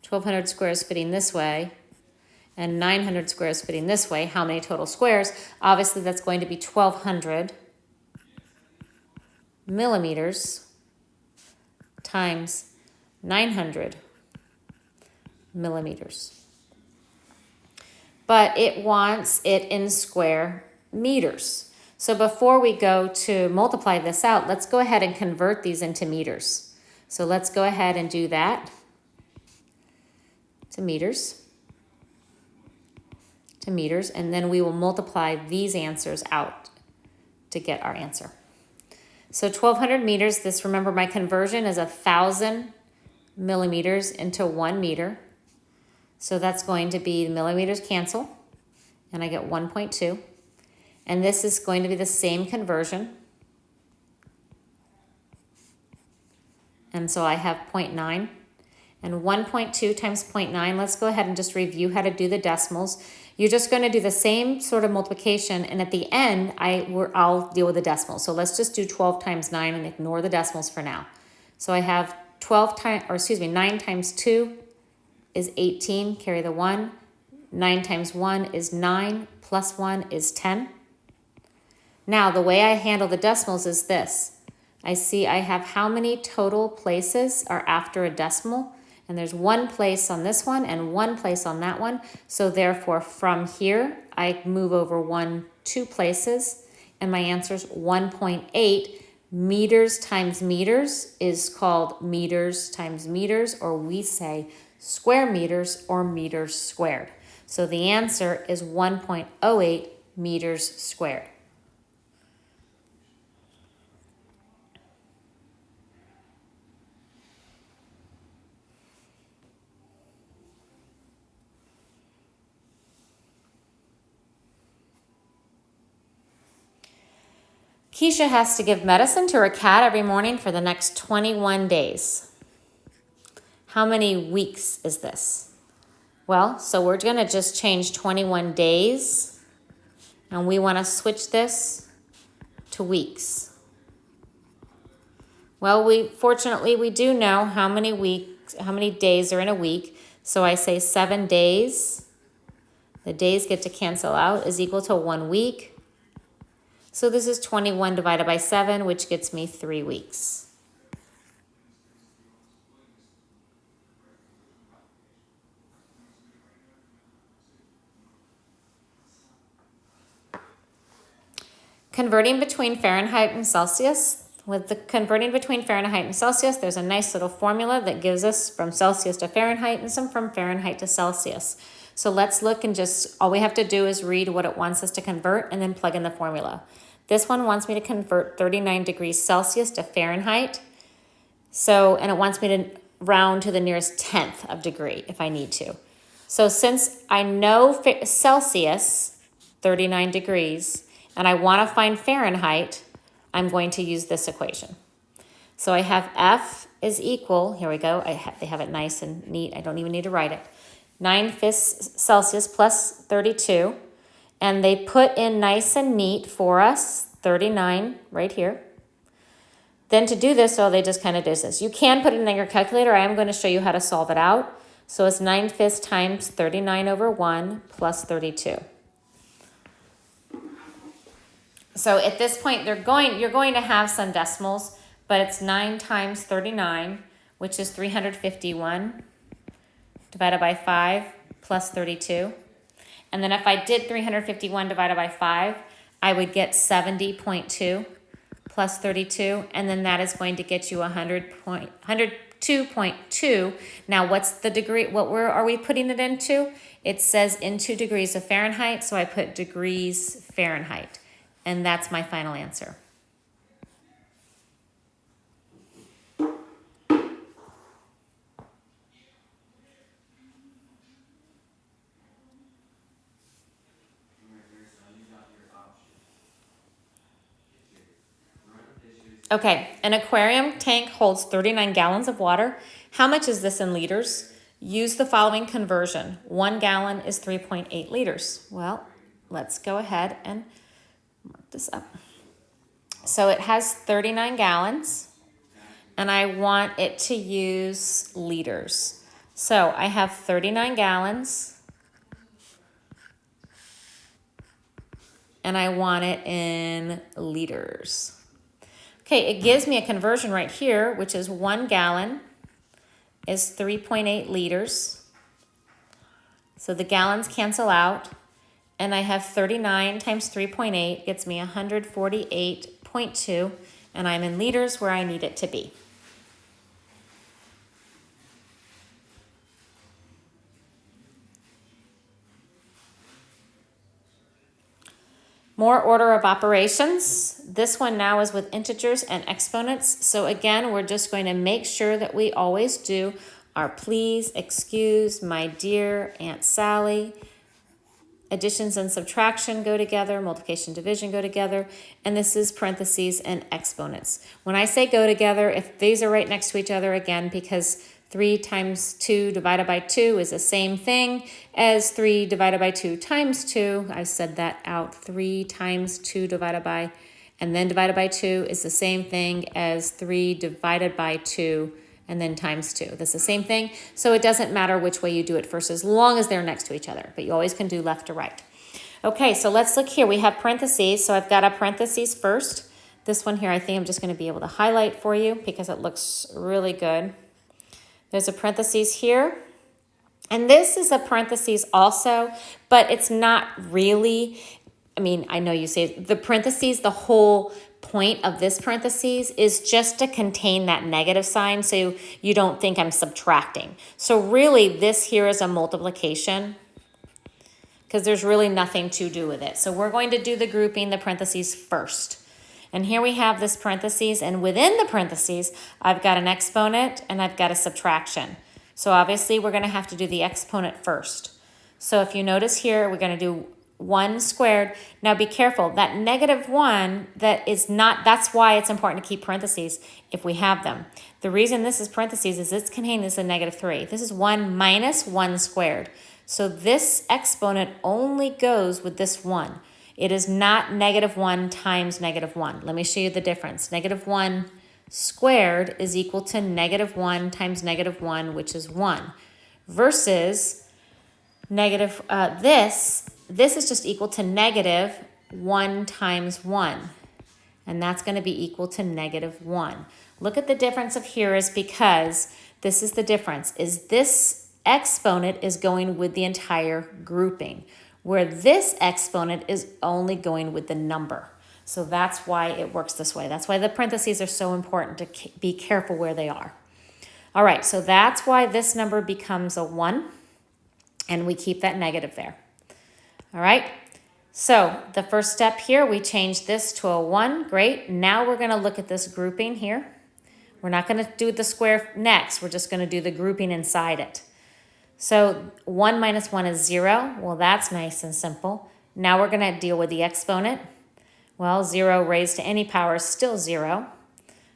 1,200 squares fitting this way. And 900 squares fitting this way. How many total squares? Obviously that's going to be 1,200 millimeters times 900 millimeters. But it wants it in square meters. So before we go to multiply this out, let's go ahead and convert these into meters. So let's go ahead and do that to meters, and then we will multiply these answers out to get our answer. So 1,200 meters, this, remember my conversion is 1,000 millimeters into 1 meter. So that's going to be millimeters cancel, and I get 1.2. And this is going to be the same conversion. And so I have 0.9. And 1.2 times 0.9, let's go ahead and just review how to do the decimals. You're just going to do the same sort of multiplication, and at the end, I'll deal with the decimals. So let's just do 12 times 9 and ignore the decimals for now. So I have 9 times 2 is 18, carry the 1. 9 times 1 is 9, plus 1 is 10. Now, the way I handle the decimals is this. I see I have how many total places are after a decimal, and there's 1 place on this one and 1 place on that one. So therefore, from here, I move over 2 places, and my answer is 1.8. Meters times meters is called meters times meters, or we say square meters or meters squared. So the answer is 1.08 meters squared. Keisha has to give medicine to her cat every morning for the next 21 days. How many weeks is this? Well, so we're going to just change 21 days, and we want to switch this to weeks. Well, fortunately we do know how many days are in a week. So I say 7 days. The days get to cancel out is equal to 1 week. So this is 21 divided by 7, which gets me 3 weeks. Converting between Fahrenheit and Celsius. With the converting between Fahrenheit and Celsius, there's a nice little formula that gives us from Celsius to Fahrenheit and some from Fahrenheit to Celsius. So let's look, and just all we have to do is read what it wants us to convert and then plug in the formula. This one wants me to convert 39 degrees Celsius to Fahrenheit. So, and it wants me to round to the nearest tenth of degree if I need to. So since I know Celsius, 39 degrees, and I want to find Fahrenheit, I'm going to use this equation. So I have F is equal, here we go, they have it nice and neat, I don't even need to write it. 9/5 Celsius plus 32, and they put in nice and neat for us, 39 right here. Then to do this, they just kind of do this. You can put it in your calculator. I am going to show you how to solve it out. So it's 9/5 times 39 over 1 plus 32. So at this point, you're going to have some decimals, but it's 9 times 39, which is 351, divided by 5 plus 32. And then if I did 351 divided by 5, I would get 70.2 plus 32, and then that is going to get you 102.2. Now, what's the degree? Are we putting it into? It says into degrees of Fahrenheit, so I put degrees Fahrenheit, and that's my final answer. Okay, an aquarium tank holds 39 gallons of water. How much is this in liters? Use the following conversion. 1 gallon is 3.8 liters. Well, let's go ahead and mark this up. So it has 39 gallons, and I want it to use liters. So I have 39 gallons, and I want it in liters. Okay, it gives me a conversion right here, which is 1 gallon is 3.8 liters. So the gallons cancel out, and I have 39 times 3.8 gets me 148.2, and I'm in liters where I need it to be. More order of operations. This one now is with integers and exponents. So again, we're just going to make sure that we always do our please, excuse, my dear, Aunt Sally. Additions and subtraction go together, multiplication, division go together, and this is parentheses and exponents. When I say go together, if these are right next to each other, again, because 3 times 2 divided by 2 is the same thing as 3 divided by 2 times 2. I said that out. 3 times 2 divided by, and then divided by 2 is the same thing as 3 divided by 2 and then times 2. That's the same thing. So it doesn't matter which way you do it first, as long as they're next to each other. But you always can do left to right. Okay, so let's look here. We have parentheses. So I've got a parentheses first. This one here, I think I'm just going to be able to highlight for you because it looks really good. There's a parentheses here, and this is a parentheses also, but it's not really, I mean, I know you say the parentheses, the whole point of this parentheses is just to contain that negative sign so you don't think I'm subtracting. So really this here is a multiplication because there's really nothing to do with it. So we're going to do the grouping, the parentheses first. And here we have this parentheses, and within the parentheses, I've got an exponent and I've got a subtraction. So obviously we're going to have to do the exponent first. So if you notice here, we're going to do 1 squared. Now be careful, that -1, that is not, that's why it's important to keep parentheses if we have them. The reason this is parentheses is it's contained as a -3. This is 1 minus 1 squared. So this exponent only goes with this 1. It is not -1 times -1. Let me show you the difference. -1 squared is equal to -1 times -1, which is 1, versus this is just equal to -1 times 1, and that's going to be equal to -1. Look at the difference of here is because this is the difference, is this exponent is going with the entire grouping, where this exponent is only going with the number. So that's why it works this way. That's why the parentheses are so important to be careful where they are. All right, so that's why this number becomes a 1, and we keep that negative there. All right, So the first step here, we changed this to a 1. Great. Now we're going to look at this grouping here. We're not going to do the square next. We're just going to do the grouping inside it. So 1 minus 1 is 0. Well, that's nice and simple. Now we're going to deal with the exponent. Well, 0 raised to any power is still 0.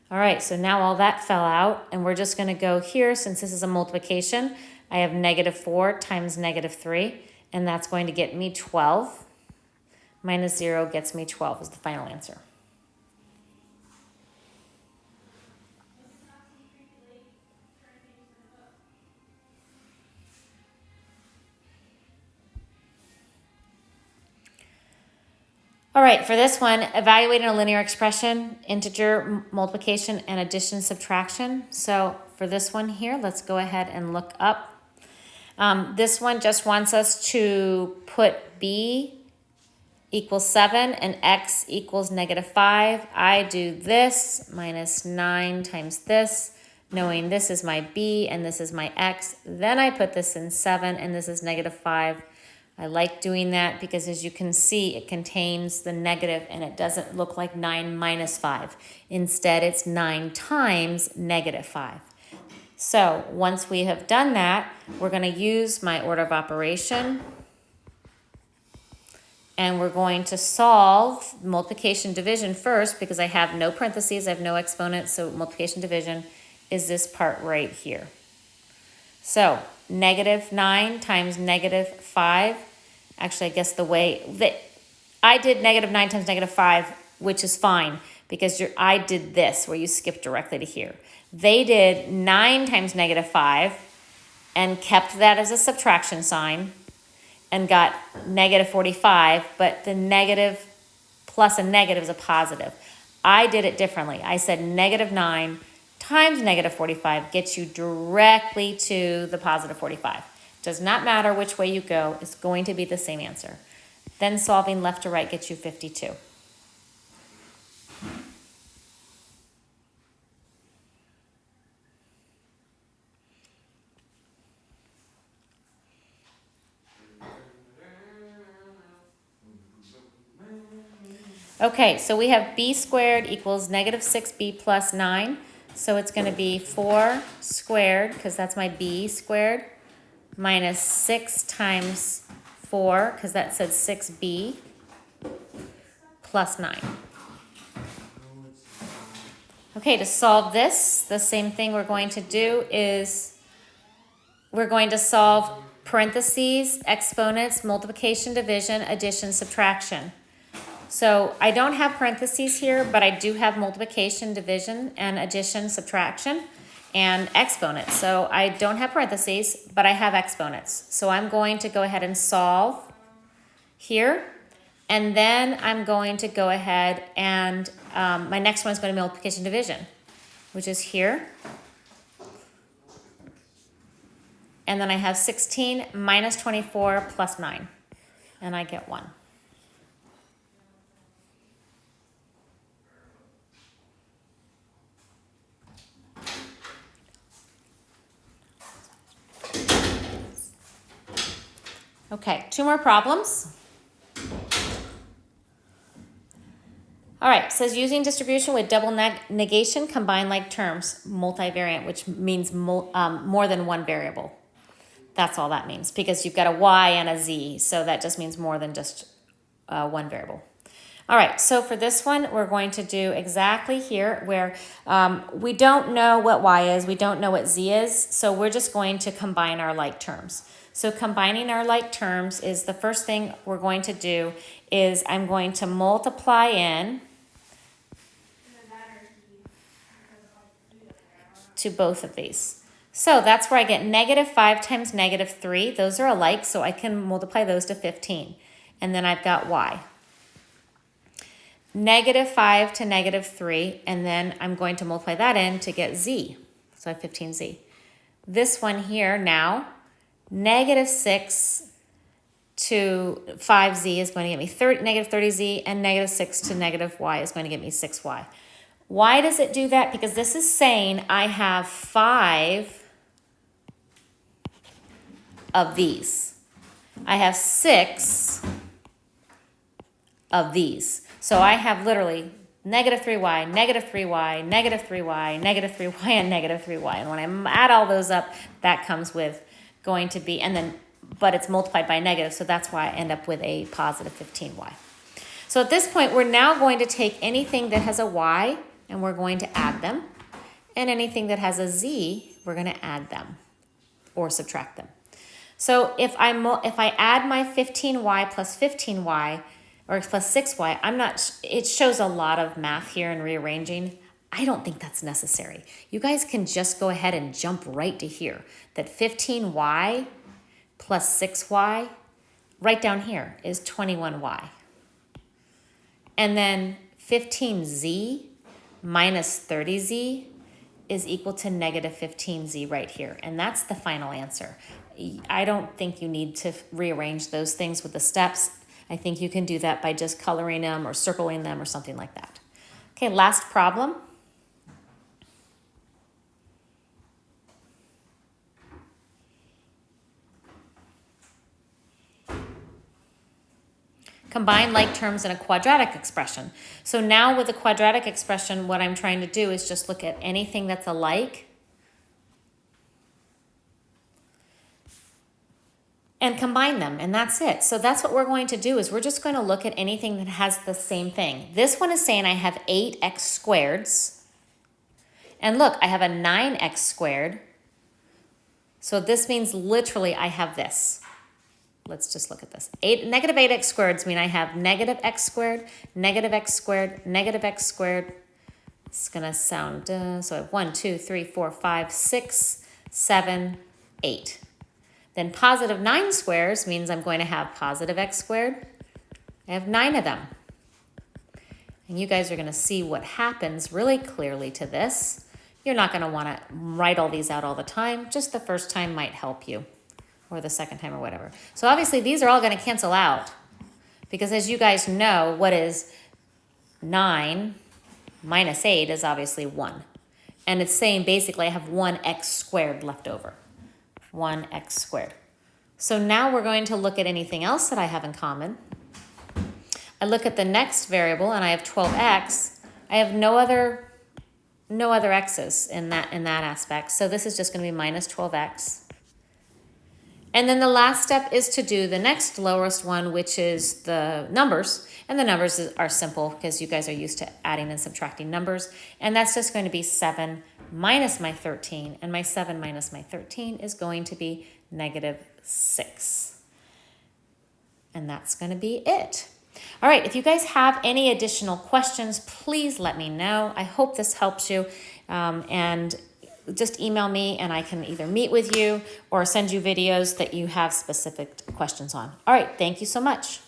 All right, so now all that fell out, and we're just going to go here. Since this is a multiplication, I have -4 times -3, and that's going to get me 12. Minus 0 gets me 12 is the final answer. All right, for this one, evaluating a linear expression, integer multiplication, and addition, subtraction. So for this one here, let's go ahead and look up. This one just wants us to put b equals 7 and x equals -5. I do this minus 9 times this, knowing this is my b and this is my x. Then I put this in 7 and this is -5. I like doing that because, as you can see, it contains the negative and it doesn't look like 9 minus 5. Instead, it's 9 times -5. So once we have done that, we're going to use my order of operation. And we're going to solve multiplication division first because I have no parentheses, I have no exponents, so multiplication division is this part right here. So -9 times -5. Actually, I guess the way that I did -9 times -5, which is fine because I did this where you skip directly to here. They did 9 times -5 and kept that as a subtraction sign and got -45, but the negative plus a negative is a positive. I did it differently. I said -9 times -45 gets you directly to the positive 45. Does not matter which way you go, it's going to be the same answer. Then solving left to right gets you 52. Okay, so we have b squared equals -6b plus 9. So it's going to be 4 squared, because that's my b squared, minus 6 times 4, because that said 6b, plus 9. Okay, to solve this, the same thing we're going to do is we're going to solve parentheses, exponents, multiplication, division, addition, subtraction. So I don't have parentheses here, but I do have multiplication, division, and addition, subtraction, and exponents. So I don't have parentheses, but I have exponents. So I'm going to go ahead and solve here. And then I'm going to go ahead and my next one is going to be multiplication, division, which is here. And then I have 16 minus 24 plus 9. And I get 1. Okay, 2 more problems. All right, it says using distribution with double negation, combine like terms, multivariate, which means more than one variable. That's all that means, because you've got a y and a z, so that just means more than just one variable. All right, so for this one, we're going to do exactly here where we don't know what y is, we don't know what z is, so we're just going to combine our like terms. So combining our like terms is the first thing we're going to do is I'm going to multiply in to both of these. So that's where I get -5 times -3. Those are alike, so I can multiply those to 15. And then I've got y. -5 to -3, and then I'm going to multiply that in to get z. So I have 15z. This one here now, -6 to 5z is going to get me -30z, and -6 to -y is going to get me 6y. Why does it do that? Because this is saying I have 5 of these. I have 6 of these. So I have literally negative 3y, negative 3y, negative 3y, negative 3y, and negative 3y. And when I add all those up, that comes with going to be, and then, but it's multiplied by negative, so that's why I end up with a positive 15y. So at this point, we're now going to take anything that has a y, and we're going to add them. And anything that has a z, we're going to add them or subtract them. So if I add my 15y plus 15y, or plus 6y, it shows a lot of math here and rearranging. I don't think that's necessary. You guys can just go ahead and jump right to here. That 15y plus 6y, right down here, is 21y. And then 15z minus 30z is equal to negative 15z right here. And that's the final answer. I don't think you need to rearrange those things with the steps. I think you can do that by just coloring them or circling them or something like that. Okay, last problem. Combine like terms in a quadratic expression. So now with a quadratic expression, what I'm trying to do is just look at anything that's alike and combine them, and that's it. So that's what we're going to do, is we're just going to look at anything that has the same thing. This one is saying I have 8x squareds. And look, I have a 9x squared. So this means literally I have this. Let's just look at this. Negative 8x squareds mean I have negative x squared, negative x squared, negative x squared. It's going to sound, so I have 1, 2, 3, 4, 5, 6, 7, 8. Then positive 9 squares means I'm going to have positive x squared. I have 9 of them. And you guys are going to see what happens really clearly to this. You're not going to want to write all these out all the time. Just the first time might help you, or the second time or whatever. So obviously these are all going to cancel out, because as you guys know, what is 9 minus 8 is obviously 1. And it's saying basically I have 1x squared left over. 1x squared. So now we're going to look at anything else that I have in common. I look at the next variable and I have 12x. I have no other x's in that aspect. So this is just going to be minus 12x. And then the last step is to do the next lowest one, which is the numbers. And the numbers are simple because you guys are used to adding and subtracting numbers. And that's just going to be 7 minus my 13. And my 7 minus my 13 is going to be negative 6. And that's going to be it. All right, if you guys have any additional questions, please let me know. I hope this helps you. And just email me and I can either meet with you or send you videos that you have specific questions on. All right, thank you so much.